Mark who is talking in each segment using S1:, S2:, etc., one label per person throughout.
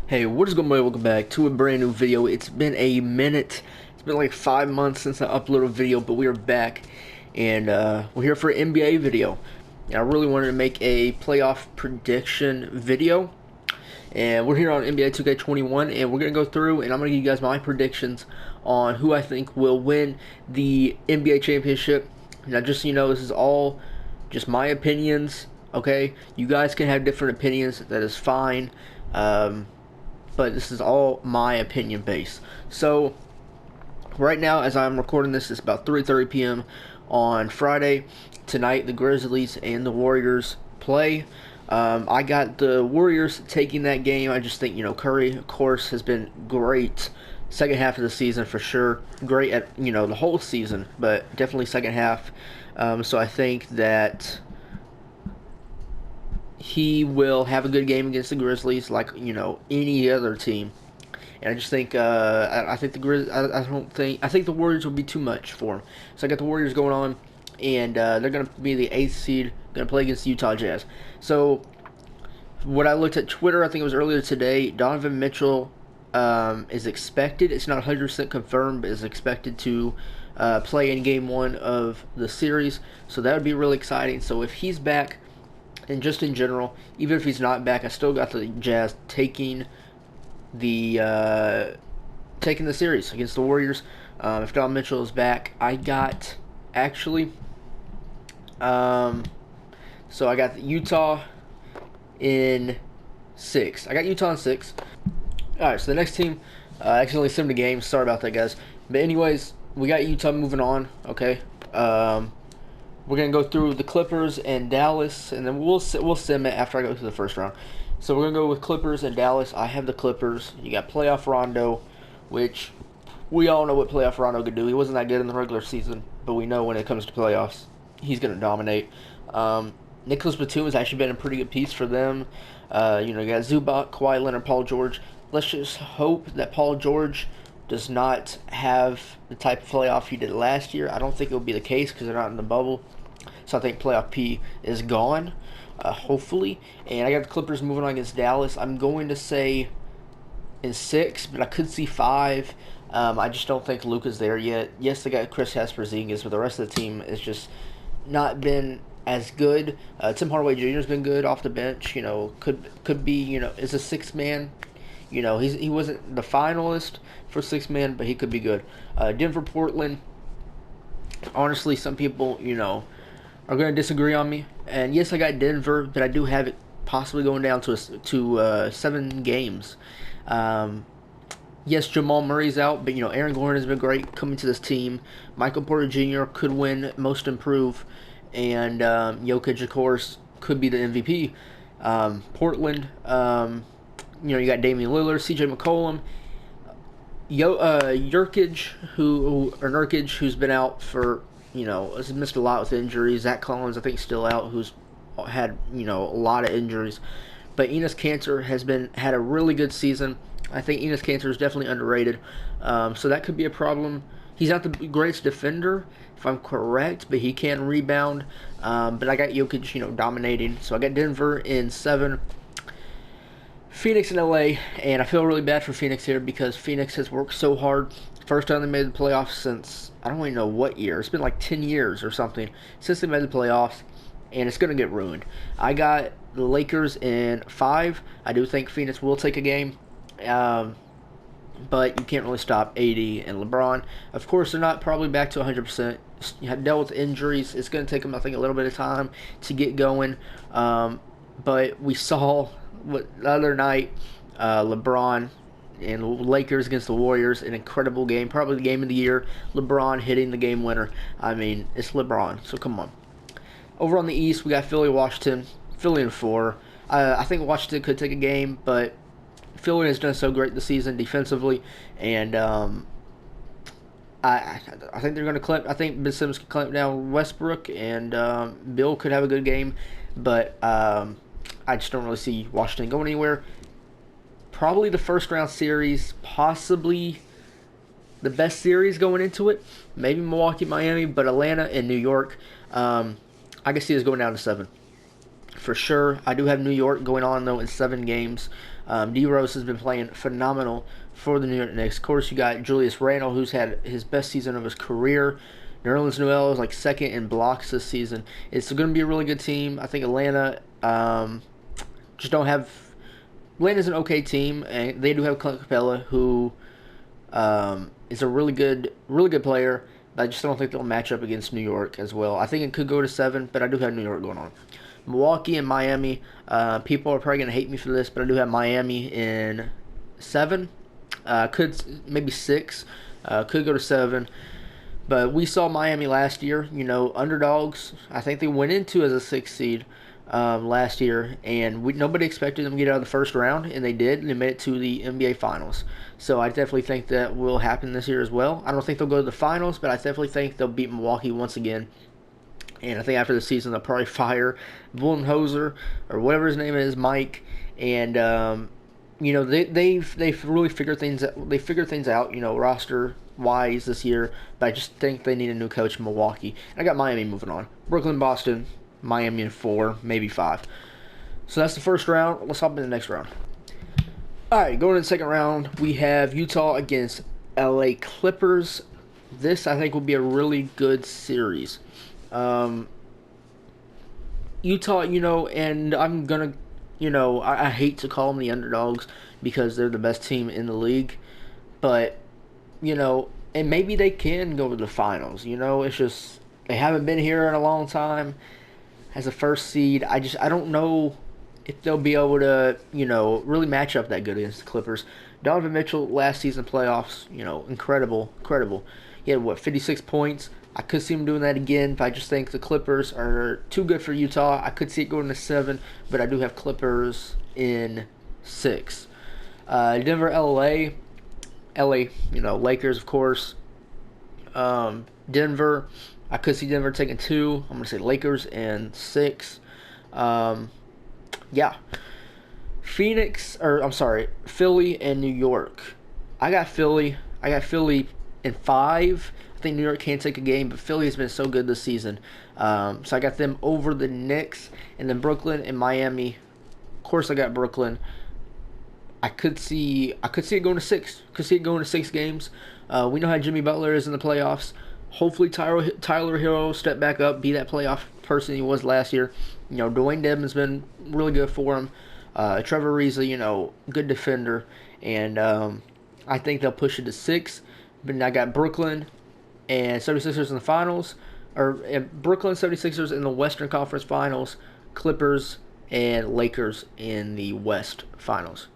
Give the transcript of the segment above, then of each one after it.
S1: Hey, what is going on? Welcome back to a brand new video. It's been a minute. It's been like 5 months since I uploaded a video, but we are back, and we're here for an NBA video. And I really wanted to make a playoff prediction video, and we're here on NBA 2K21, and we're gonna go through, and I'm gonna give you guys my predictions on who I think will win the NBA championship. Now, just so you know, this is all just my opinions. Okay, you guys can have different opinions. That is fine. But this is all my opinion based. So right now, as I'm recording this, it's about 3:30 p.m. on Friday. Tonight, the Grizzlies and the Warriors play. I got the Warriors taking that game. I just think, Curry, of course, has been great second half of the season for sure. Great at, the whole season, but definitely second half. So I think that he will have a good game against the Grizzlies, like any other team. And I just think I think the I think the Warriors will be too much for him. So I got the Warriors going on, and they're going to be the 8th seed, going to play against the Utah Jazz. So what I looked at Twitter, I think it was earlier today, Donovan Mitchell is expected. It's not 100% confirmed, but is expected to play in Game 1 of the series. So that would be really exciting. So if he's back, and just in general, even if he's not back, I still got the Jazz taking the series against the Warriors. If Don Mitchell is back, I got actually. So I got Utah in 6. I got Utah in 6. All right, so the next team, I accidentally simmed a game. Sorry about that, guys. But anyways, we got Utah moving on. Okay. We're gonna go through the Clippers and Dallas, and then we'll sim it after I go through the first round. So we're gonna go with Clippers and Dallas. I have the Clippers. You got playoff Rondo, which we all know what playoff Rondo could do. He wasn't that good in the regular season, but we know when it comes to playoffs, he's gonna dominate. Nicholas Batum has actually been a pretty good piece for them. You got Zubac, Kawhi Leonard, Paul George. Let's just hope that Paul George does not have the type of playoff he did last year. I don't think it will be the case because they're not in the bubble. So I think playoff P is gone, hopefully. And I got the Clippers moving on against Dallas. I'm going to say in 6, but I could see 5. I just don't think Luka's there yet. Yes, they got Chris Porzingis, but the rest of the team has just not been as good. Tim Hardaway Jr. has been good off the bench. Could be is a 6th man. He wasn't the finalist for 6th man, but he could be good. Denver, Portland. Honestly, some people are going to disagree on me. And yes, I got Denver, but I do have it possibly going down to 7 games. Yes, Jamal Murray's out, but Aaron Gordon has been great coming to this team. Michael Porter Jr. could win Most Improved, and Jokic, of course, could be the MVP. Portland, you got Damian Lillard, C.J. McCollum, Nurkic, who's been out for has missed a lot with injuries. Zach Collins, I think, still out, who's had a lot of injuries. But Enes Kanter has had a really good season. I think Enes Kanter is definitely underrated. So that could be a problem. He's not the greatest defender, if I'm correct, but he can rebound. But I got Jokic, dominating. So I got Denver in 7. Phoenix and LA, and I feel really bad for Phoenix here because Phoenix has worked so hard. First time they made the playoffs since, I don't even know what year. It's been like 10 years or something since they made the playoffs, and it's going to get ruined. I got the Lakers in 5. I do think Phoenix will take a game, but you can't really stop AD and LeBron. Of course, they're not probably back to 100%. You have dealt with injuries. It's going to take them, I think, a little bit of time to get going. But we saw the other night, LeBron and Lakers against the Warriors, an incredible game, probably the game of the year. LeBron hitting the game winner. I mean, it's LeBron, so come on. Over on the East, we got Philly, Washington. Philly in 4. I think Washington could take a game, but Philly has done so great this season defensively, and I think they're going to clamp. I think Ben Simmons can clamp down Westbrook, and Bill could have a good game, but I just don't really see Washington going anywhere. Probably the first round series, possibly the best series going into it. Maybe Milwaukee, Miami, but Atlanta and New York, I can see us going down to 7. For sure. I do have New York going on, though, in 7 games. D Rose has been playing phenomenal for the New York Knicks. Of course, you got Julius Randle, who's had his best season of his career. Nerlens Noel is like second in blocks this season. It's going to be a really good team. I think Atlanta just don't have. Atlanta's an okay team, and they do have Clint Capella, who is a really good player. But I just don't think they'll match up against New York as well. I think it could go to 7, but I do have New York going on. Milwaukee and Miami. People are probably going to hate me for this, but I do have Miami in 7. Could maybe 6. Could go to 7. But we saw Miami last year, underdogs. I think they went into as a 6th seed last year, and nobody expected them to get out of the first round, and they did, and they made it to the NBA Finals. So I definitely think that will happen this year as well. I don't think they'll go to the Finals, but I definitely think they'll beat Milwaukee once again. And I think after the season, they'll probably fire Budenholzer or whatever his name is, Mike. And they've really figured things. They figured things out, roster wise this year. But I just think they need a new coach in Milwaukee. And I got Miami moving on. Brooklyn, Boston, Miami in 4, maybe 5. So that's the first round. Let's hop into the next round. All right, going to the second round, we have Utah against LA Clippers. This I think will be a really good series. Utah, and I'm gonna, I hate to call them the underdogs because they're the best team in the league, but, and maybe they can go to the finals. It's just they haven't been here in a long time as a first seed. I don't know if they'll be able to, really match up that good against the Clippers. Donovan Mitchell last season playoffs, incredible. He had 56 points. I could see him doing that again, but I just think the Clippers are too good for Utah. I could see it going to 7, but I do have Clippers in 6. Denver, LA, Lakers, of course. Denver, I could see Denver taking 2. I'm going to say Lakers in 6. Philly and New York. I got Philly in 5. I think New York can take a game, but Philly has been so good this season. So I got them over the Knicks, and then Brooklyn and Miami. Of course, I got Brooklyn. I could see it going to 6. Could see it going to 6 games. We know how Jimmy Butler is in the playoffs. Hopefully, Tyler Hero will step back up, be that playoff person he was last year. Dwayne Dedmon's been really good for him. Trevor Ariza, good defender, and I think they'll push it to 6. But I got Brooklyn and 76ers in the finals, or Brooklyn 76ers in the Western Conference Finals, Clippers and Lakers in the West Finals.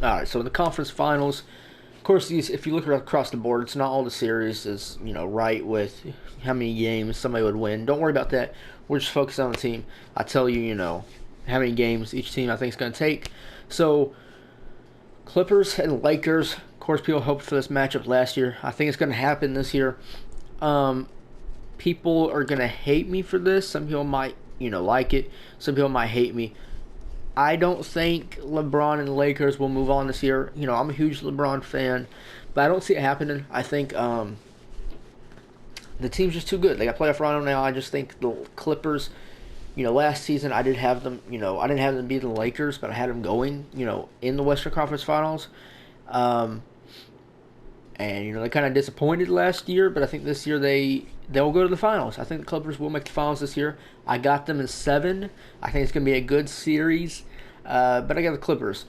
S1: All right, so in the conference finals, of course, if you look across the board, it's not all the series is right with how many games somebody would win. Don't worry about that. We're just focused on the team. I tell you, how many games each team I think is going to take. So Clippers and Lakers. Of course, people hoped for this matchup last year. I think it's going to happen this year. People are going to hate me for this. Some people might, like it. Some people might hate me. I don't think LeBron and the Lakers will move on this year. I'm a huge LeBron fan, but I don't see it happening. I think the team's just too good. They got playoff run now. I just think the Clippers, last season I did have them, I didn't have them beat the Lakers, but I had them going, in the Western Conference Finals. And, they kind of disappointed last year, but I think this year they'll go to the finals. I think the Clippers will make the finals this year. I got them in 7. I think it's going to be a good series, but I got the Clippers.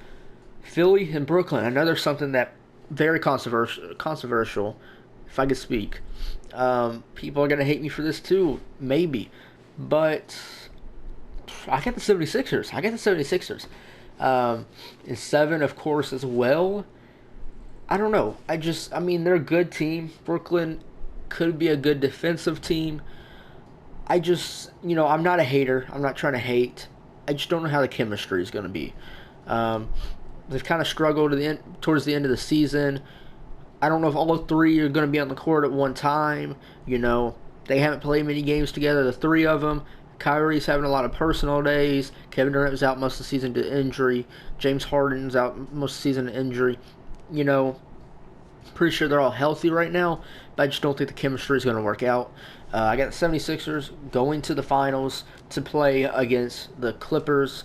S1: Philly and Brooklyn, another something that very controversial, if I could speak. People are going to hate me for this too, maybe, but I got the 76ers. In 7, of course, as well. I don't know. They're a good team. Brooklyn could be a good defensive team. I'm not a hater. I'm not trying to hate. I just don't know how the chemistry is going to be. They've kind of struggled towards the end of the season. I don't know if all 3 are going to be on the court at one time. They haven't played many games together, the 3 of them. Kyrie's having a lot of personal days. Kevin Durant was out most of the season to injury. James Harden's out most of the season to injury. Pretty sure they're all healthy right now, but I just don't think the chemistry is going to work out. I got the 76ers going to the finals to play against the Clippers.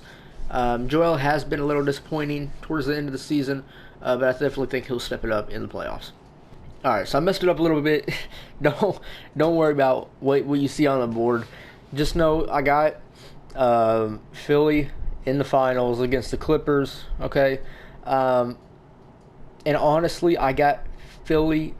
S1: Joel has been a little disappointing towards the end of the season, but I definitely think he'll step it up in the playoffs. All right, so I messed it up a little bit. don't worry about what you see on the board. Just know I got Philly in the finals against the Clippers. Okay, and honestly, I got Philly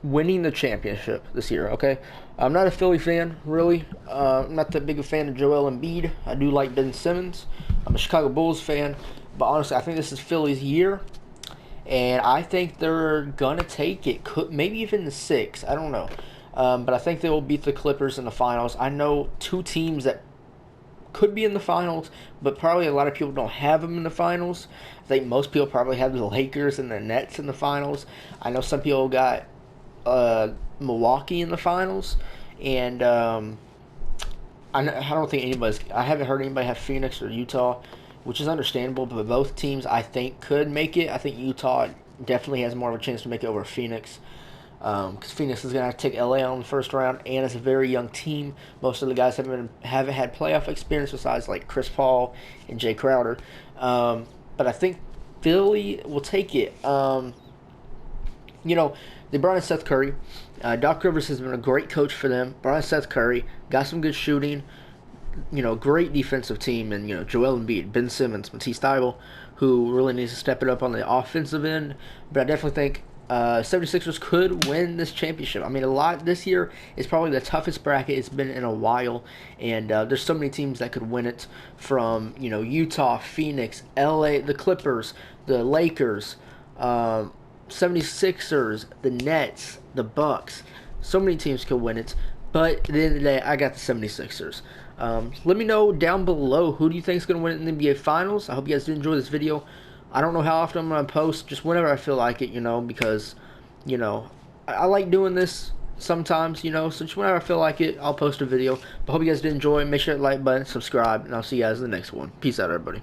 S1: winning the championship this year. Okay, I'm not a Philly fan really. I'm not that big a fan of Joel Embiid. I do like Ben Simmons. I'm a Chicago Bulls fan, but honestly, I think this is Philly's year. And I think they're gonna take it. Could maybe even the 6. I don't know, but I think they will beat the Clippers in the finals. I know two teams that could be in the finals, but probably a lot of people don't have them in the finals. I think most people probably have the Lakers and the Nets in the finals. I know some people got Milwaukee in the finals, and I don't think anybody's. I haven't heard anybody have Phoenix or Utah, which is understandable. But both teams, I think, could make it. I think Utah definitely has more of a chance to make it over Phoenix, because Phoenix is going to have to take LA on the first round, and it's a very young team. Most of the guys haven't had playoff experience besides like Chris Paul and Jay Crowder. But I think Philly will take it. They brought in Seth Curry. Doc Rivers has been a great coach for them. Brought in Seth Curry, got some good shooting. Great defensive team, and Joel Embiid, Ben Simmons, Matisse Thybulle, who really needs to step it up on the offensive end. But I definitely think 76ers could win this championship. I mean, a lot this year is probably the toughest bracket it's been in a while, and there's so many teams that could win it, from Utah, Phoenix, LA, the Clippers, the Lakers, 76ers, the Nets, the Bucks. So many teams could win it, but at the end of the day, I got the 76ers. Let me know down below, who do you think is going to win it in the NBA Finals. I hope you guys did enjoy this video. I don't know how often I'm going to post, just whenever I feel like it, because, I like doing this sometimes, so just whenever I feel like it, I'll post a video. But I hope you guys did enjoy. Make sure to like button, subscribe, and I'll see you guys in the next one. Peace out, everybody.